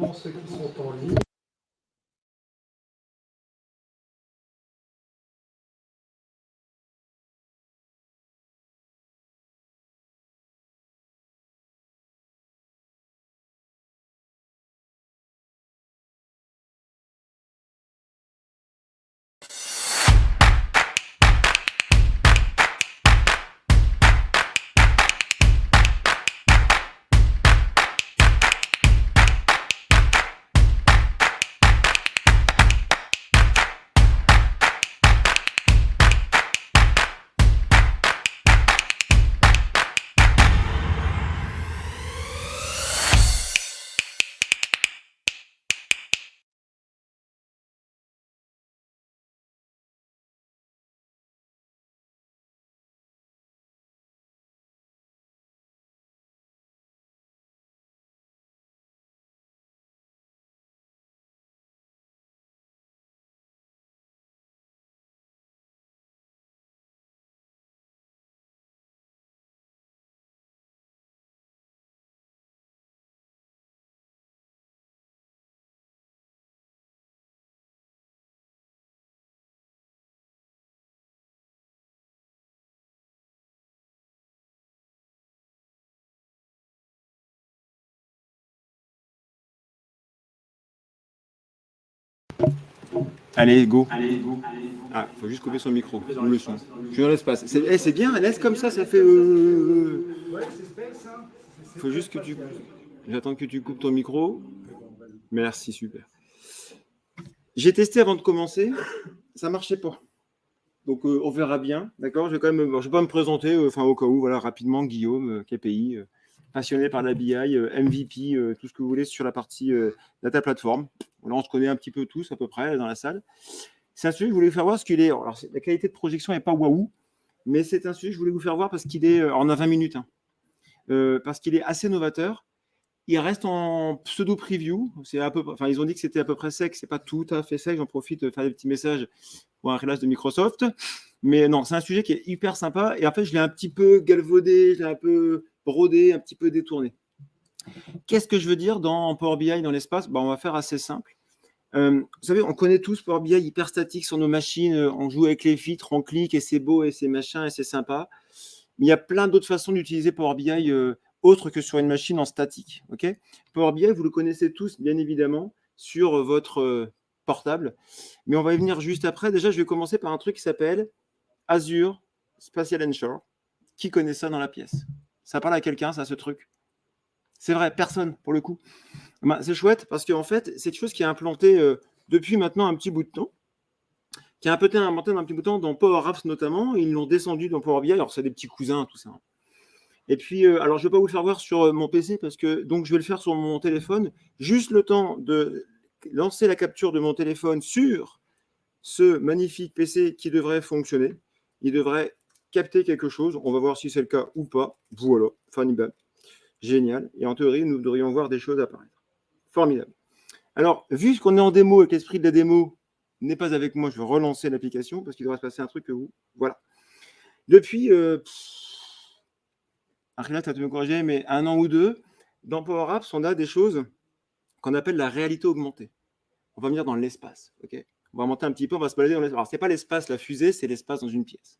également ceux qui sont en ligne. Allez, go. Ah, faut juste couper son micro, ou le son. Je suis dans l'espace. C'est bien, laisse comme ça fait... Ouais, c'est space, hein. Faut juste que tu... J'attends que tu coupes ton micro. Merci, super. J'ai testé avant de commencer, ça marchait pas. Donc on verra bien, d'accord. Je vais quand même, je vais pas me présenter, au cas où, voilà, rapidement, Guillaume, KPI, passionné par la BI, MVP, tout ce que vous voulez sur la partie data platform. Là, on se connaît un petit peu tous à peu près dans la salle. C'est un sujet que je voulais vous faire voir parce qu'il est. Alors, la qualité de projection n'est pas waouh, mais c'est un sujet que je voulais vous faire voir parce qu'il est. On a 20 minutes, hein, parce qu'il est assez novateur. Il reste en pseudo preview. C'est à peu, enfin, ils ont dit que c'était à peu près sec. C'est pas tout à fait sec. J'en profite de faire des petits messages pour un relâche de Microsoft. Mais non, c'est un sujet qui est hyper sympa. Et en fait, je l'ai un petit peu galvaudé, je l'ai un peu brodé, un petit peu détourné. Qu'est-ce que je veux dire dans Power BI dans l'espace? On va faire assez simple. Vous savez, on connaît tous Power BI hyper statique sur nos machines. On joue avec les filtres, on clique et c'est beau et c'est machin et c'est sympa. Mais il y a plein d'autres façons d'utiliser Power BI autre que sur une machine en statique. Okay, Power BI, vous le connaissez tous, bien évidemment, sur votre portable. Mais on va y venir juste après. Déjà, je vais commencer par un truc qui s'appelle Azure Spatial Ensure. Qui connaît ça dans la pièce? Ça parle à quelqu'un, ça, ce truc? C'est vrai, personne, pour le coup. C'est chouette parce qu'en fait, c'est quelque chose qui est implanté depuis maintenant un petit bout de temps, qui a un peu été inventé dans un petit bout de temps dans Power Apps notamment. Ils l'ont descendu dans Power BI. Alors, c'est des petits cousins, tout ça. Et puis, alors, je ne vais pas vous le faire voir sur mon PC parce que donc je vais le faire sur mon téléphone. Juste le temps de lancer la capture de mon téléphone sur ce magnifique PC qui devrait fonctionner. Il devrait capter quelque chose. On va voir si c'est le cas ou pas. Voilà, formidable. Génial. Et en théorie, nous devrions voir des choses apparaître. Formidable. Alors, vu qu'on est en démo et que l'esprit de la démo n'est pas avec moi, je vais relancer l'application parce qu'il devrait se passer un truc que vous. Voilà. Depuis, Arina, tu as me corriger, mais 1 an ou 2, dans Power Apps, on a des choses qu'on appelle la réalité augmentée. On va venir dans l'espace. Okay, on va monter un petit peu, on va se balader dans l'espace. Alors, ce n'est pas l'espace, la fusée, c'est l'espace dans une pièce.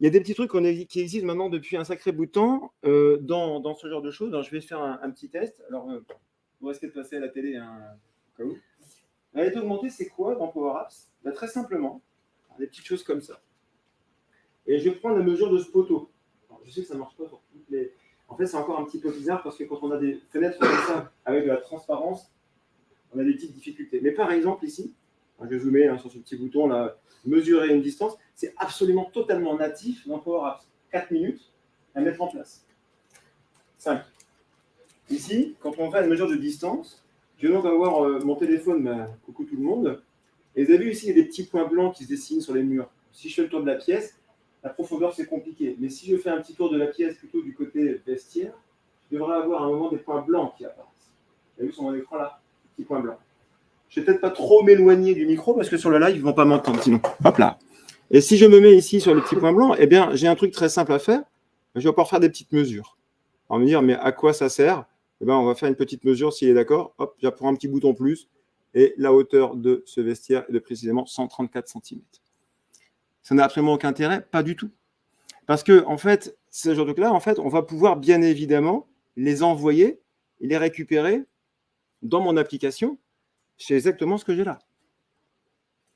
Il y a des petits trucs qui existent maintenant depuis un sacré bout de temps dans ce genre de choses. Alors, je vais faire un petit test. Alors, on va essayer de passer à la télé, hein, au cas où. La réalité augmentée, c'est quoi dans Power Apps? Très simplement, des petites choses comme ça. Et je vais prendre la mesure de ce poteau. Alors, je sais que ça ne marche pas pour toutes les... En fait, c'est encore un petit peu bizarre parce que quand on a des fenêtres comme ça, avec de la transparence, on a des petites difficultés. Mais par exemple, ici, je vais zoomer sur ce petit bouton, là, mesurer une distance, c'est absolument totalement natif dans Power Apps. 4 minutes à mettre en place. 5. Ici, quand on fait une mesure de distance, je vais donc avoir mon téléphone, coucou tout le monde, et vous avez vu ici, il y a des petits points blancs qui se dessinent sur les murs. Si je fais le tour de la pièce, la profondeur c'est compliqué, mais si je fais un petit tour de la pièce plutôt du côté vestiaire, je devrais avoir à un moment des points blancs qui apparaissent. Vous avez vu sur mon écran là, petits points blancs. Je ne vais peut-être pas trop m'éloigner du micro parce que sur le live, ils ne vont pas m'entendre sinon. Hop là. Et si je me mets ici sur le petit point blanc, j'ai un truc très simple à faire. Je vais pouvoir faire des petites mesures. On va me dire, mais à quoi ça sert? eh ben, on va faire une petite mesure s'il est d'accord. Hop, j'apprends un petit bouton plus. Et la hauteur de ce vestiaire est de précisément 134 cm. Ça n'a absolument aucun intérêt, pas du tout. Parce que, en fait, ce genre de trucs-là, en fait, on va pouvoir bien évidemment les envoyer et les récupérer dans mon application. C'est exactement ce que j'ai là.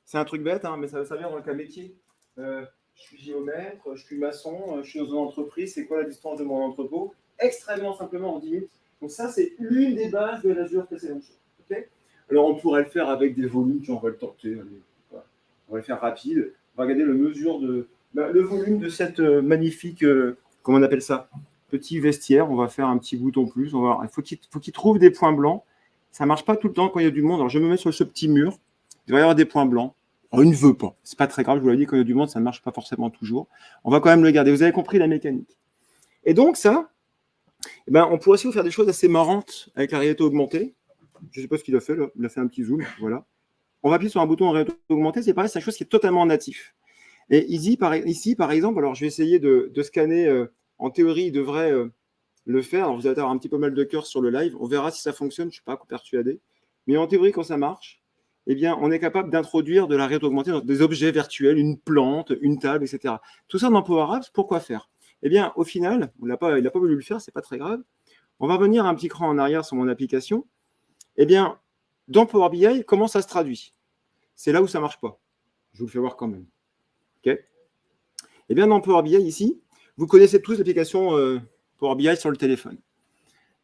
C'est un truc bête, hein, mais ça veut servir dans le cas métier. Je suis géomètre, je suis maçon, je suis dans une entreprise. C'est quoi la distance de mon entrepôt? Extrêmement simplement en 10 minutes. Donc ça, c'est l'une des bases de l'Azure Précédente. Okay. Alors, on pourrait le faire avec des volumes, on va le tenter. Allez, voilà. On va le faire rapide. On va regarder le volume de cette magnifique, comment on appelle ça, petit vestiaire. On va faire un petit bouton plus. Il faut qu'il trouve des points blancs. Ça ne marche pas tout le temps quand il y a du monde. Alors, je me mets sur ce petit mur. Il va y avoir des points blancs. Alors, il ne veut pas. Ce n'est pas très grave. Je vous l'ai dit, quand il y a du monde, ça ne marche pas forcément toujours. On va quand même le garder. Vous avez compris la mécanique. Et donc, ça, eh ben, on pourrait aussi vous faire des choses assez marrantes avec la réalité augmentée. Je ne sais pas ce qu'il a fait, là. Il a fait un petit zoom, voilà. On va appuyer sur un bouton en réalité augmentée, c'est pareil, c'est quelque chose qui est totalement natif. Et ici, par exemple, alors je vais essayer de scanner, en théorie, il devrait le faire. Alors, vous allez avoir un petit peu mal de cœur sur le live, on verra si ça fonctionne, je ne suis pas persuadé. Mais en théorie, quand ça marche, eh bien, on est capable d'introduire de la réalité augmentée dans des objets virtuels, une plante, une table, etc. Tout ça dans Power Apps, pourquoi faire? Eh bien, au final, il n'a pas voulu le faire, c'est pas très grave. On va revenir un petit cran en arrière sur mon application. Eh bien, dans Power BI, comment ça se traduit? C'est là où ça ne marche pas. Je vous le fais voir quand même. Okay. Eh bien, dans Power BI, ici, vous connaissez tous l'application Power BI sur le téléphone.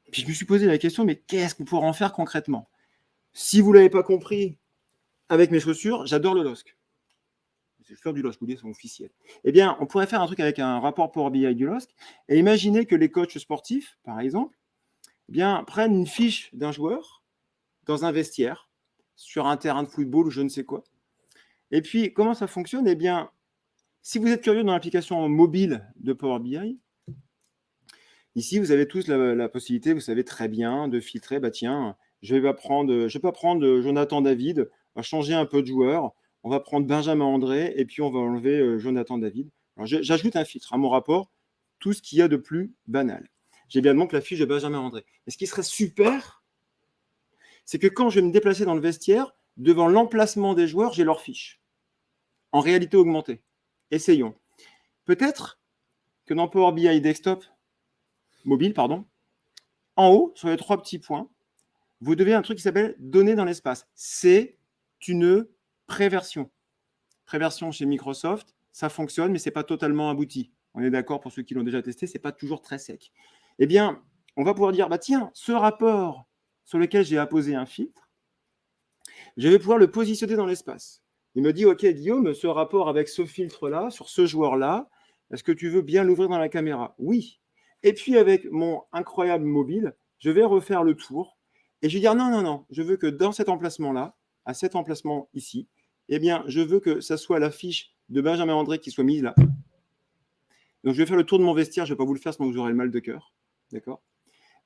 Et puis, je me suis posé la question, mais qu'est-ce qu'on pourrait en faire concrètement? Si vous ne l'avez pas compris, avec mes chaussures, j'adore le LOSC. Je fais du LOSC, vous dites, c'est officiel. Eh bien, on pourrait faire un truc avec un rapport Power BI du LOSC et imaginer que les coachs sportifs, par exemple, eh bien, prennent une fiche d'un joueur dans un vestiaire, sur un terrain de football ou je ne sais quoi. Et puis, comment ça fonctionne? Eh bien, si vous êtes curieux dans l'application mobile de Power BI, ici, vous avez tous la possibilité, vous savez très bien, de filtrer, bah tiens, je ne vais pas prendre Jonathan David, on va changer un peu de joueur, on va prendre Benjamin André, et puis on va enlever Jonathan David. Alors, j'ajoute un filtre à mon rapport, tout ce qu'il y a de plus banal. J'ai bien donc la fiche de Benjamin André. Et ce qui serait super, c'est que quand je vais me déplacer dans le vestiaire, devant l'emplacement des joueurs, j'ai leur fiche. En réalité augmentée. Essayons. Peut-être que dans Power BI Desktop, mobile, pardon, en haut, sur les 3 petits points, vous devez un truc qui s'appelle données dans l'espace. C'est une préversion. Préversion chez Microsoft, ça fonctionne, mais ce n'est pas totalement abouti. On est d'accord pour ceux qui l'ont déjà testé, ce n'est pas toujours très sec. Eh bien, on va pouvoir dire, bah tiens, ce rapport sur lequel j'ai apposé un filtre, je vais pouvoir le positionner dans l'espace. Il me dit, OK, Guillaume, ce rapport avec ce filtre-là, sur ce joueur-là, est-ce que tu veux bien l'ouvrir dans la caméra? Oui. Et puis, avec mon incroyable mobile, je vais refaire le tour et je vais dire, non, je veux que dans cet emplacement-là, à cet emplacement ici, eh bien, je veux que ça soit la fiche de Benjamin André qui soit mise là. Donc, je vais faire le tour de mon vestiaire, je ne vais pas vous le faire, sinon vous aurez le mal de cœur. D'accord?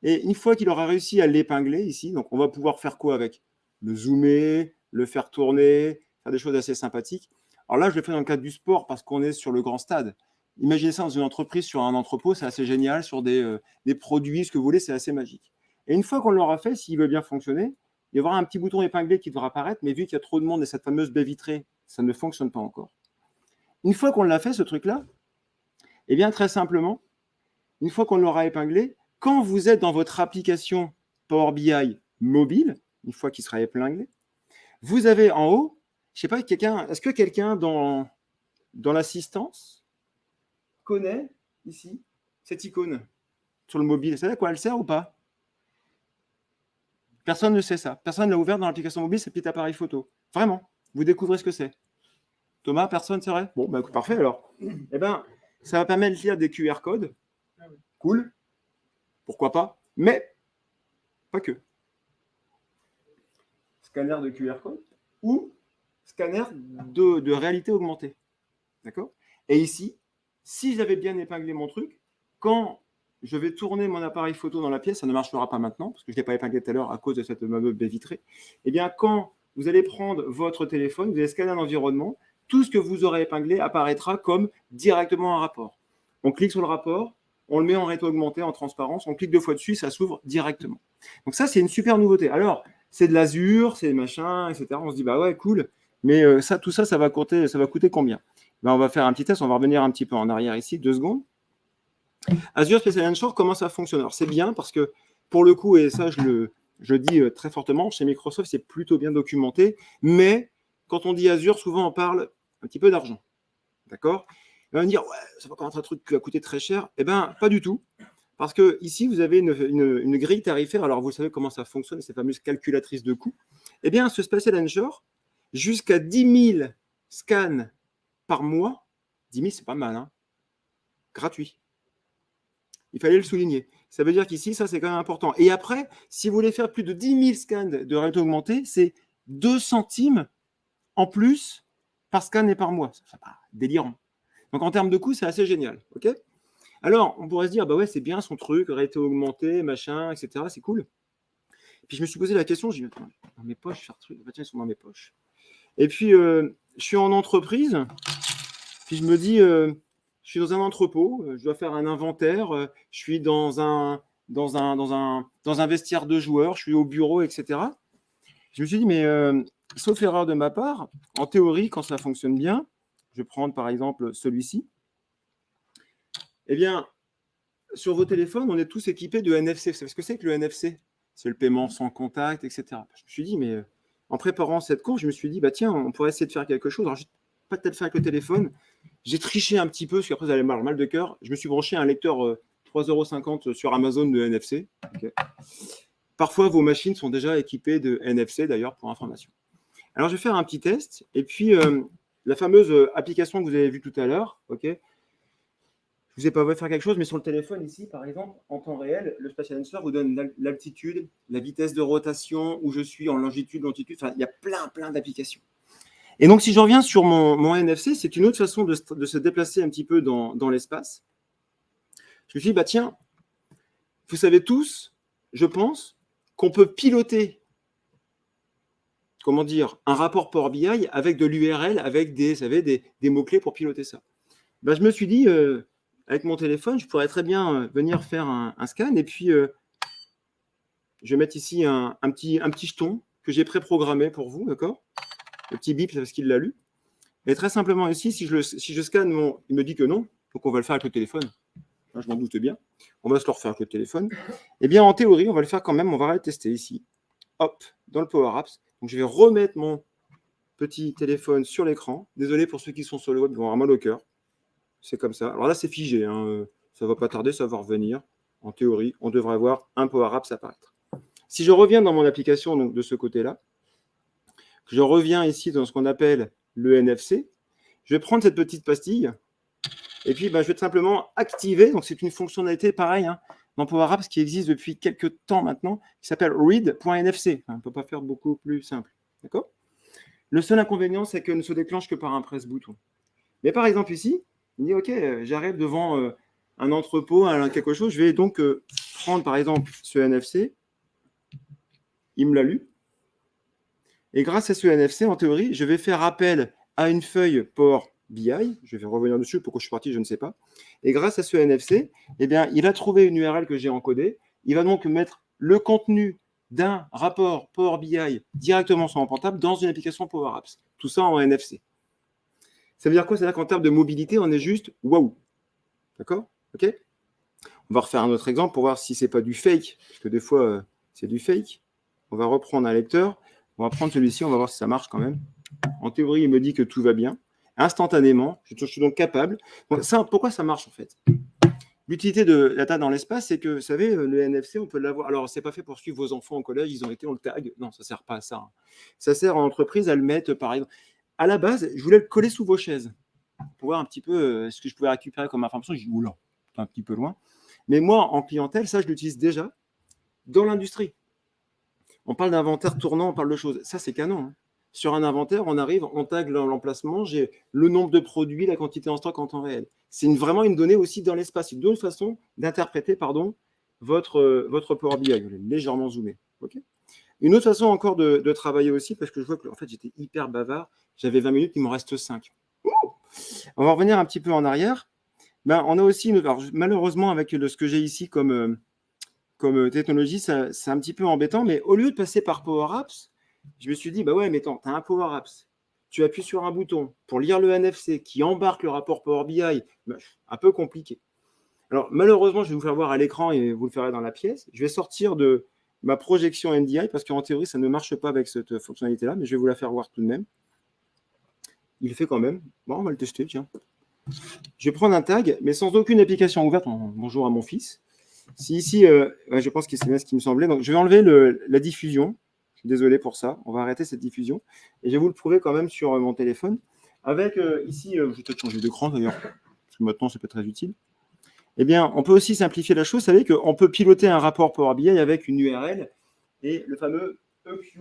Et une fois qu'il aura réussi à l'épingler ici, donc on va pouvoir faire quoi avec? Le zoomer, le faire tourner, faire des choses assez sympathiques. Alors là, je le fais dans le cadre du sport parce qu'on est sur le grand stade. Imaginez ça dans une entreprise, sur un entrepôt, c'est assez génial, sur des produits, ce que vous voulez, c'est assez magique. Et une fois qu'on l'aura fait, s'il veut bien fonctionner, il y aura un petit bouton épinglé qui devra apparaître, mais vu qu'il y a trop de monde et cette fameuse baie vitrée, ça ne fonctionne pas encore. Une fois qu'on l'a fait, ce truc-là, eh bien, très simplement, une fois qu'on l'aura épinglé, quand vous êtes dans votre application Power BI mobile, une fois qu'il sera épinglé, vous avez en haut, je ne sais pas, est-ce que quelqu'un dans l'assistance connaît ici cette icône sur le mobile? Vous savez à quoi elle sert ou pas? Personne ne sait ça. Personne ne l'a ouvert dans l'application mobile, ce petit appareil photo. Vraiment, vous découvrez ce que c'est. Thomas, personne, c'est vrai? Bon, bah, parfait alors. Eh bien, ça va permettre de lire des QR codes. Cool. Pourquoi pas? Mais pas que. Scanner de QR code ou scanner de réalité augmentée. D'accord? Et ici, si j'avais bien épinglé mon truc, quand je vais tourner mon appareil photo dans la pièce, ça ne marchera pas maintenant, parce que je ne l'ai pas épinglé tout à l'heure à cause de cette fameuse baie vitrée. Eh bien, quand vous allez prendre votre téléphone, vous allez scanner l'environnement, tout ce que vous aurez épinglé apparaîtra comme directement un rapport. On clique sur le rapport, on le met en réalité augmentée, en transparence, on clique 2 fois dessus, ça s'ouvre directement. Donc ça, c'est une super nouveauté. Alors, c'est de l'Azure, c'est machin, etc. On se dit, bah ouais, cool. Mais tout ça, ça va coûter combien? Ben, on va faire un petit test, on va revenir un petit peu en arrière ici, 2 secondes. Azure Spatial Ensure, comment ça fonctionne? Alors, c'est bien parce que, pour le coup, et ça, je dis très fortement, chez Microsoft, c'est plutôt bien documenté, mais quand on dit Azure, souvent, on parle un petit peu d'argent. D'accord? On va me dire, ouais, ça va quand même être un truc qui va coûter très cher. Eh bien, pas du tout. Parce que ici, vous avez une grille tarifaire. Alors, vous savez comment ça fonctionne, ces fameuses calculatrices de coûts. Eh bien, ce Spatial Ensure, jusqu'à 10 000 scans par mois, 10 000, c'est pas mal, hein? Gratuit. Il fallait le souligner. Ça veut dire qu'ici, ça, c'est quand même important. Et après, si vous voulez faire plus de 10 000 scans de réalité augmentée, c'est 2 centimes en plus par scan et par mois. C'est pas délirant. Donc, en termes de coût, c'est assez génial. OK? Alors, on pourrait se dire, bah ouais, c'est bien son truc, réalité augmentée, machin, etc. C'est cool. Puis, je me suis posé la question, j'ai dit, dans mes poches, faire truc. Bah, tiens, ils sont dans mes poches. Et puis, je suis en entreprise. Puis, je me dis, je suis dans un entrepôt, je dois faire un inventaire, je suis dans un vestiaire de joueurs, je suis au bureau, etc. Je me suis dit, mais sauf erreur de ma part, en théorie, quand ça fonctionne bien, je vais prendre par exemple celui-ci, eh bien, sur vos téléphones, on est tous équipés de NFC. Vous savez ce que c'est que le NFC? C'est le paiement sans contact, etc. Je me suis dit, mais en préparant cette course, je me suis dit, bah tiens, on pourrait essayer de faire quelque chose. Alors, pas peut-être faire avec le téléphone. J'ai triché un petit peu, parce qu'après, vous allez avoir mal de cœur. Je me suis branché un lecteur 3,50 € sur Amazon de NFC. Okay. Parfois, vos machines sont déjà équipées de NFC, d'ailleurs, pour information. Alors, je vais faire un petit test. Et puis, la fameuse application que vous avez vue tout à l'heure, OK, je ne vous ai pas faire quelque chose, mais sur le téléphone ici, par exemple, en temps réel, le Spatial Ensure vous donne l'altitude, la vitesse de rotation, où je suis en longitude, longitude. Enfin, il y a plein d'applications. Et donc, si je reviens sur mon NFC, c'est une autre façon de se déplacer un petit peu dans l'espace. Je me suis dit, bah tiens, vous savez tous, je pense, qu'on peut piloter, comment dire, un rapport Power BI avec de l'URL, avec des mots-clés pour piloter ça. Bah, je me suis dit, avec mon téléphone, je pourrais très bien venir faire un scan et puis je vais mettre ici un petit jeton que j'ai préprogrammé pour vous, d'accord? Le petit bip, c'est parce qu'il l'a lu. Et très simplement ici, si je scanne il me dit que non, donc on va le faire avec le téléphone. Là, je m'en doute bien. On va se le refaire avec le téléphone. Eh bien, en théorie, on va le faire quand même. On va le tester ici. Hop, dans le Power Apps. Donc, je vais remettre mon petit téléphone sur l'écran. Désolé pour ceux qui sont sur le web, ils vont avoir mal au cœur. C'est comme ça. Alors là, c'est figé. Hein. Ça ne va pas tarder, ça va revenir. En théorie, on devrait avoir un Power Apps apparaître. Si je reviens dans mon application donc, de ce côté-là, je reviens ici dans ce qu'on appelle le NFC, je vais prendre cette petite pastille et puis je vais tout simplement activer. Donc, c'est une fonctionnalité pareille hein, dans Power Apps qui existe depuis quelques temps maintenant, qui s'appelle read.nfc. On ne peut pas faire beaucoup plus simple. D'accord? Le seul inconvénient, c'est qu'elle ne se déclenche que par un presse-bouton. Mais par exemple ici, il dit OK, j'arrive devant un entrepôt, quelque chose. Je vais donc prendre par exemple ce NFC. Il me l'a lu. Et grâce à ce NFC, en théorie, je vais faire appel à une feuille Power BI. Je vais revenir dessus. Pourquoi je suis parti, je ne sais pas. Et grâce à ce NFC, eh bien, il a trouvé une URL que j'ai encodée. Il va donc mettre le contenu d'un rapport Power BI directement sur mon portable dans une application Power Apps. Tout ça en NFC. Ça veut dire quoi? C'est-à-dire qu'en termes de mobilité, on est juste waouh. D'accord? OK? On va refaire un autre exemple pour voir si ce n'est pas du fake, parce que des fois, c'est du fake. On va reprendre un lecteur. On va prendre celui-ci, on va voir si ça marche quand même. En théorie, il me dit que tout va bien. Instantanément, je suis donc capable. Donc, ça, pourquoi ça marche en fait? L'utilité de la data dans l'espace, c'est que, vous savez, le NFC, on peut l'avoir. Alors, c'est pas fait pour suivre vos enfants au collège, ils ont été, on le tag. Non, ça sert pas à ça. Hein. Ça sert en entreprise à le mettre, par exemple. À la base, je voulais le coller sous vos chaises pour voir un petit peu ce que je pouvais récupérer comme information. Je dis, oula, c'est un petit peu loin. Mais moi, en clientèle, ça, je l'utilise déjà dans l'industrie. On parle d'inventaire tournant, on parle de choses. Ça, c'est canon. Hein. Sur un inventaire, on arrive, on tag l'emplacement, j'ai le nombre de produits, la quantité en stock en temps réel. C'est vraiment une donnée aussi dans l'espace. C'est une autre façon d'interpréter votre Power BI. Je l'ai légèrement zoomé. Okay, une autre façon encore de travailler aussi, parce que je vois que en fait, j'étais hyper bavard. J'avais 20 minutes, il m'en reste 5. On va revenir un petit peu en arrière. On a aussi, alors, malheureusement, avec ce que j'ai ici comme comme technologie, c'est un petit peu embêtant, mais au lieu de passer par Power Apps, je me suis dit, bah ouais, mais attends, tu as un Power Apps, tu appuies sur un bouton pour lire le NFC qui embarque le rapport Power BI, bah, un peu compliqué. Alors, malheureusement, je vais vous faire voir à l'écran et vous le ferez dans la pièce. Je vais sortir de ma projection NDI parce qu'en théorie, ça ne marche pas avec cette fonctionnalité-là, mais je vais vous la faire voir tout de même. Il le fait quand même. Bon, on va le tester, tiens. Je vais prendre un tag, mais sans aucune application ouverte. Bonjour à mon fils. Si ici, je pense que c'est bien ce qui me semblait. Donc, je vais enlever la diffusion. Je suis désolé pour ça. On va arrêter cette diffusion. Et je vais vous le prouver quand même sur mon téléphone. Avec ici, je vais peut-être changer d'écran d'ailleurs, parce que maintenant, c'est pas très utile. Eh bien, on peut aussi simplifier la chose. Vous savez qu'on peut piloter un rapport Power BI avec une URL et le fameux EQ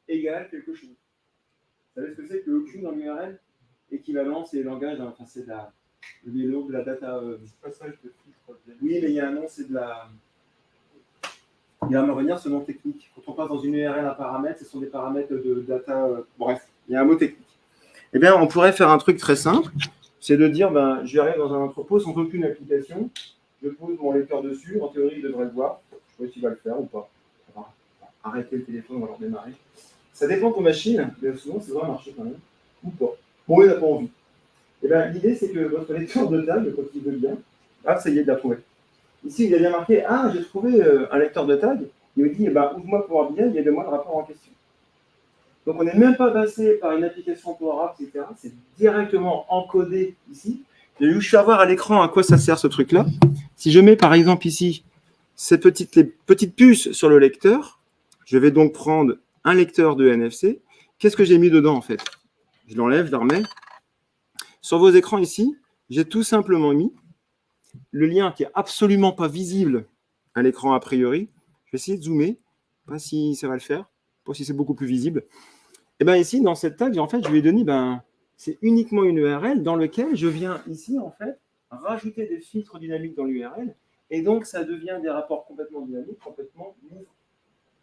égale quelque chose. Vous savez ce que c'est que EQ dans l'URL? Équivalent, c'est le langage, enfin, c'est le vélo de la data. Passage de filtre. Oui, mais il y a un nom, c'est de la. Il va me revenir ce nom technique. Quand on passe dans une URL un paramètre, ce sont des paramètres de data. Bref, il y a un mot technique. Eh bien, on pourrait faire un truc très simple. C'est de dire, ben, je vais arriver dans un entrepôt sans aucune application, je pose mon lecteur dessus, en théorie, il devrait le voir. Je sais pas s'il va le faire ou pas. Arrêter le téléphone, on va leur démarrer. Ça dépend de vos machines, mais souvent, ça doit marcher quand même, ou pas. Bon, il n'a pas envie. Et bien, l'idée, c'est que votre lecteur de tag, quand il veut bien, ah, ça y est, il l'a trouvé. Ici, il a bien marqué, ah, j'ai trouvé un lecteur de tag. Il me dit, eh ben, ouvre-moi Power BI et aide-moi le rapport en question. Donc, on n'est même pas passé par une application Power Apps, etc. C'est directement encodé ici. J'ai juste savoir à l'écran à quoi ça sert ce truc-là. Si je mets par exemple ici les petites puces sur le lecteur, je vais donc prendre un lecteur de NFC. Qu'est-ce que j'ai mis dedans en fait? Je l'enlève, je le remets. Sur vos écrans ici, j'ai tout simplement mis le lien qui est absolument pas visible à l'écran a priori. Je vais essayer de zoomer, pas si ça va le faire, pas si c'est beaucoup plus visible. Et bien ici, dans cette tag, en fait, je lui ai donné, c'est uniquement une URL dans laquelle je viens ici, en fait, rajouter des filtres dynamiques dans l'URL. Et donc, ça devient des rapports complètement dynamiques, complètement mouvants.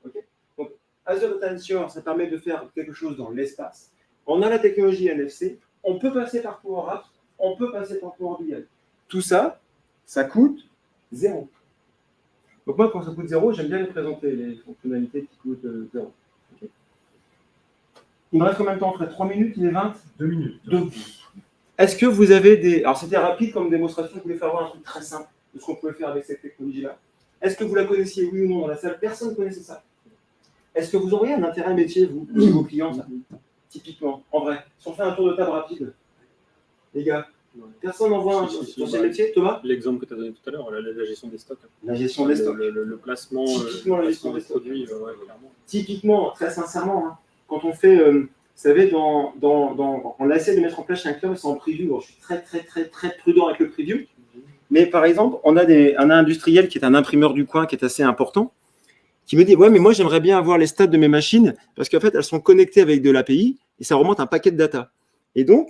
Okay, donc, Azure Data Ensure, ça permet de faire quelque chose dans l'espace. On a la technologie NFC, on peut passer par Power Apps, on peut passer par Power BI. Tout ça, ça coûte 0. Donc moi, quand ça coûte 0, j'aime bien les présenter, les fonctionnalités qui coûtent 0. Okay. Il me reste combien de temps? On ferait 3 minutes, il est 20? 2 minutes. Est-ce que vous avez des... Alors, c'était rapide comme démonstration, je voulais faire voir un truc très simple de ce qu'on pouvait faire avec cette technologie-là. Est-ce que vous la connaissiez, oui ou non, dans la salle? Personne ne connaissait ça. Est-ce que vous auriez un intérêt métier, vous, chez vos clients, ça? Typiquement, en vrai. Si on fait un tour de table rapide, les gars, personne n'en voit un sur ces métiers, Thomas? L'exemple que tu as donné tout à l'heure, la gestion des stocks. La gestion des stocks. Le placement, typiquement, la gestion des produits, clairement. Typiquement, très sincèrement, hein, quand on fait, vous savez, on essaie de mettre en place un club, c'est en preview. Alors, je suis très prudent avec le preview. Mais par exemple, on a un industriel qui est un imprimeur du coin qui est assez important, qui me dit, ouais, mais moi, j'aimerais bien avoir les stats de mes machines parce qu'en fait, elles sont connectées avec de l'API et ça remonte un paquet de data. Et donc,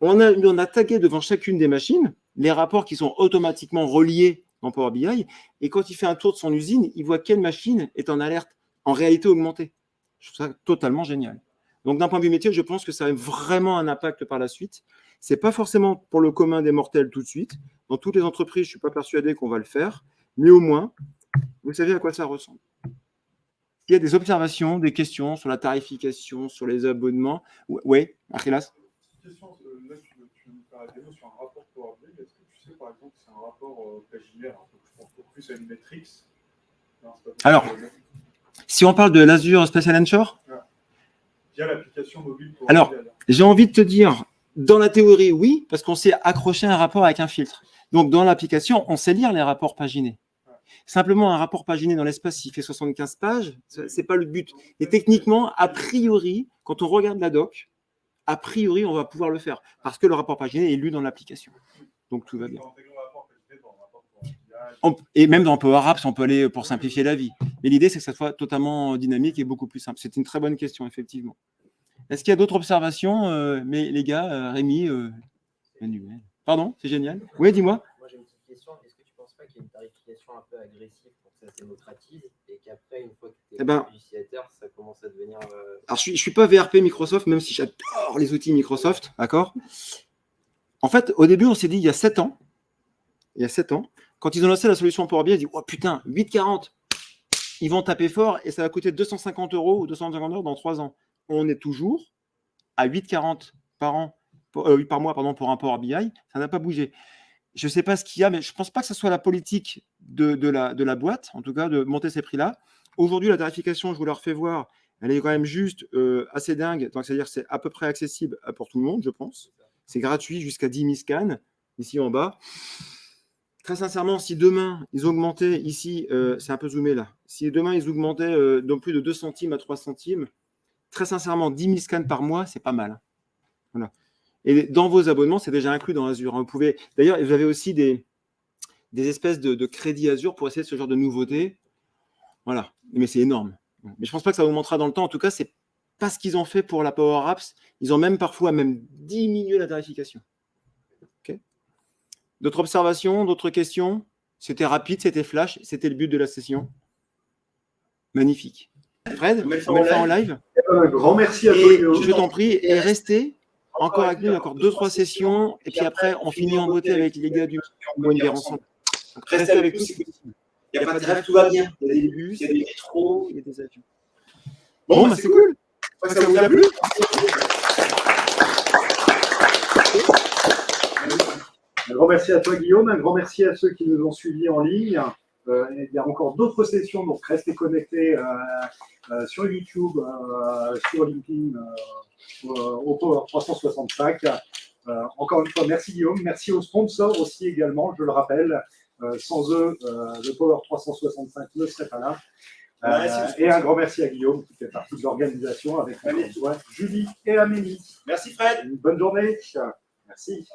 on a tagué devant chacune des machines les rapports qui sont automatiquement reliés dans Power BI. Et quand il fait un tour de son usine, il voit quelle machine est en alerte en réalité augmentée. Je trouve ça totalement génial. Donc, d'un point de vue métier, je pense que ça a vraiment un impact par la suite. Ce n'est pas forcément pour le commun des mortels tout de suite. Dans toutes les entreprises, je ne suis pas persuadé qu'on va le faire. Mais au moins, vous savez à quoi ça ressemble. Il y a des observations, des questions sur la tarification, sur les abonnements. Oui, Achillas? Question, là, tu nous faire la démo sur un rapport Power BI. Est-ce que tu sais, par exemple, c'est un rapport paginaire? Donc, je pense beaucoup plus à une métrique. Alors, si on parle de l'Azure Spatial Ensure, via l'application mobile Power alors, BI. j'ai envie de te dire, dans la théorie, oui, parce qu'on sait accrocher un rapport avec un filtre. Donc, dans l'application, on sait lire les rapports paginés. Simplement, un rapport paginé dans l'espace, s'il fait 75 pages, ce n'est pas le but. Et techniquement, a priori, quand on regarde la doc, a priori, on va pouvoir le faire parce que le rapport paginé est lu dans l'application. Donc, tout va bien. Et même dans Power Apps, on peut aller pour simplifier la vie. Mais l'idée, c'est que ça soit totalement dynamique et beaucoup plus simple. C'est une très bonne question, effectivement. Est-ce qu'il y a d'autres observations, mais les gars, Rémi, Manuel. Pardon, c'est génial. Oui, dis-moi. Moi, j'ai une petite question. Est-ce que tu ne penses pas qu'il y a une tarification un peu agressive pour que ça se démocratise et qu'après, une fois que tu es utilisateur, ça commence à devenir… Alors, je ne suis pas VRP Microsoft, même si j'adore les outils Microsoft, d'accord? En fait, au début, on s'est dit, il y a 7 ans, Quand ils ont lancé la solution Power BI, ils disent « Oh putain, 8,40 !» Ils vont taper fort et ça va coûter 250 € ou 250 € dans 3 ans. On est toujours à 8,40 par mois pour un Power BI. Ça n'a pas bougé. Je ne sais pas ce qu'il y a, mais je ne pense pas que ce soit la politique de la boîte, en tout cas, de monter ces prix-là. Aujourd'hui, la tarification, je vous la refais voir, elle est quand même juste assez dingue. Donc, c'est-à-dire que c'est à peu près accessible pour tout le monde, je pense. C'est gratuit jusqu'à 10 000 scans, ici en bas. Très sincèrement, si demain, ils augmentaient ici, c'est un peu zoomé là, si demain, ils augmentaient de plus de 2 centimes à 3 centimes, très sincèrement, 10 000 scans par mois, c'est pas mal. Voilà. Et dans vos abonnements, c'est déjà inclus dans Azure. Vous pouvez, d'ailleurs, vous avez aussi des espèces de crédits Azure pour essayer ce genre de nouveautés. Voilà. Mais c'est énorme. Mais je ne pense pas que ça augmentera dans le temps. En tout cas, ce n'est pas ce qu'ils ont fait pour la Power Apps. Ils ont même parfois diminué la tarification. Okay. D'autres observations, d'autres questions? C'était rapide, c'était flash, c'était le but de la session. Magnifique. Fred, on met le fin en live. Un grand merci à toi. Je t'en prie, et restez encore avec nous, encore 2-3 sessions, et puis après, on finit en beauté avec les gars du Bois une bière ensemble. Donc, restez avec nous, c'est possible. Il n'y a pas de rêve, tout va bien. Il y a des bus, il y a des métros, il y a des avions. Bon, Bah, c'est cool. Ça vous a plu? Un grand merci à toi, Guillaume. Un grand merci à ceux qui nous ont suivis en ligne. Il y a encore d'autres sessions, donc restez connectés sur YouTube, sur LinkedIn, au Power 365. Encore une fois, merci Guillaume. Merci aux sponsors aussi également, je le rappelle. Sans eux, le Power 365 ne serait pas là. Et un grand merci à Guillaume qui fait partie de l'organisation avec Julie et Amélie. Merci Fred. Une bonne journée. Merci.